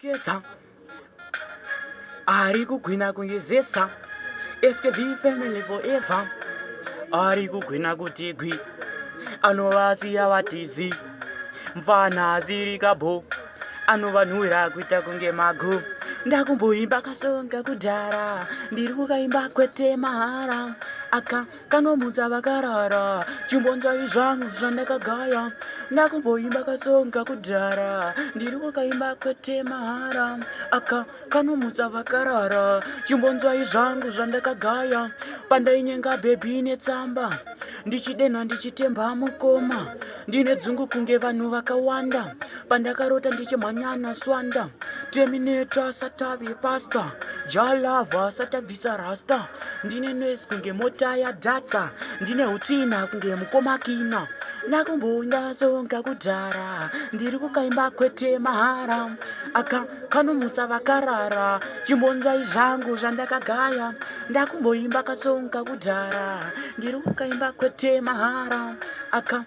Ketsa ari kugwina kungezesa SKV family forever ari kugwina kuti gwi anovasiya vatizi mfana ziri kabho anovanhura kuita kunge mago ndakumboimba kasonga kudhara ndiri kukaimba kwete mahara aka kanomutsa vakarara chimbonzai zvangu zvandakagaya ndakumboimba kasonga kudhara ndiri kukaimba kwete mahara aka kanomutsa vakarara chimbonzai zvangu zvandakagaya pandainyenga bhebhi netsamba ndichidenha ndichitemba mukoma ndine dzungu kunge vanhu vakawanda pandakarota ndichimhanyana swanda Terminator satavi pasta jalava satabvisa rasta ndine noise kunge mota yadatsa ndine hutina kunge mukomakina ndakumbonda songa kudhara ndiri kukaimba kwete mahara aka kanomutsa vakarara chimbonzai zvangu zvandakagaya ndakumboimba kasonga kudhara ndiri kukaimba kwete mahara aka